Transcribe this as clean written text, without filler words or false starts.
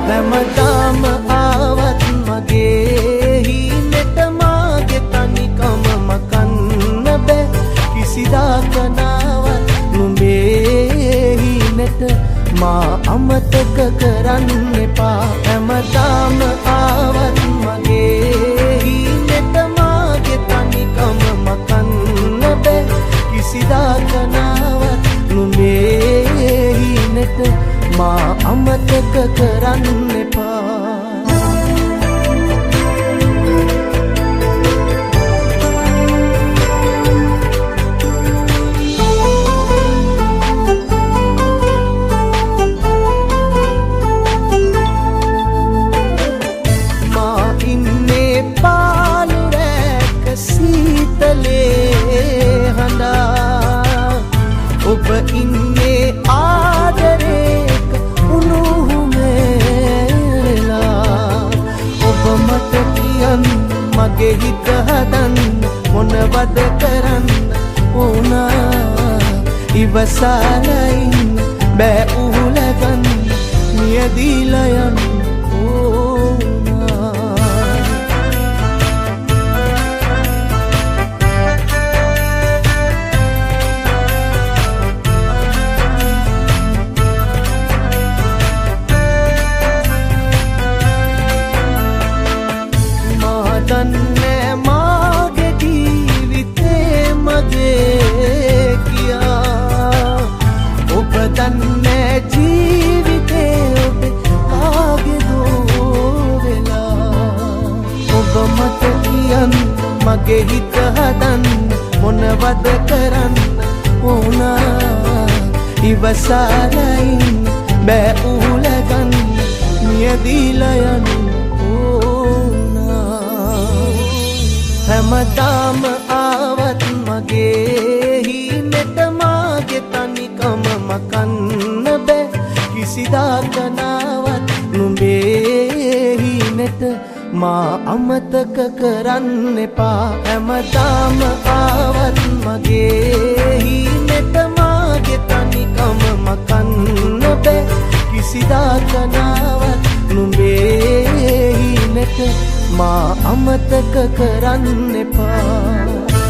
හැමදාම ආවත් මගේ හිනෙට මාගේ තනිකම මකන්න බෑ කිසිදාක නාවත් නුඹේ හිනෙට මා අමතක කරන්න එපා හැමදාම ආවත් මගේ හිනෙට මාගේ තනිකම මකන්න බෑ කිසිදාක නාවත් නුඹේ හිනෙට මා අමතක කරන්න එපා මා ඉන්නේ පාළු රැක සීතලේ හඬා ඔබ ඉන්නේ ආදරේක මට කියන්න මගේ හිත හදන්න මොනවද කරන්න ඕනා ඉවසලා ඉන්න බෑ උහුලගන්න මියදීලා යන්න ඕනා දන්නේ මාගේ ජීවිතේ මගේ කියා ඔබ දන්නේ ජීවිතේ ඔබ කාගේ දෝ වෙලා ඔබ මට කියන්න මගේ හිත හදන්න මොනවද කරන්න ඕනා ඉවසලා ඉන්න බෑ උහුලගන්න මියදීලා යන්න හැමදාම ආවත් මගේ හිනෙට මාගේ තනිකම මකන්න බෑ කිසිදාක නාවත් නුඹේ හිනෙට මා අමතක කරන්න එපා හැමදාම ආවත් මගේ හිනෙට මාගේ තනිකම මකන්න බෑ කිසිදාක නාවත් නුඹේ හිනෙට මා අමතක කරන්න එපා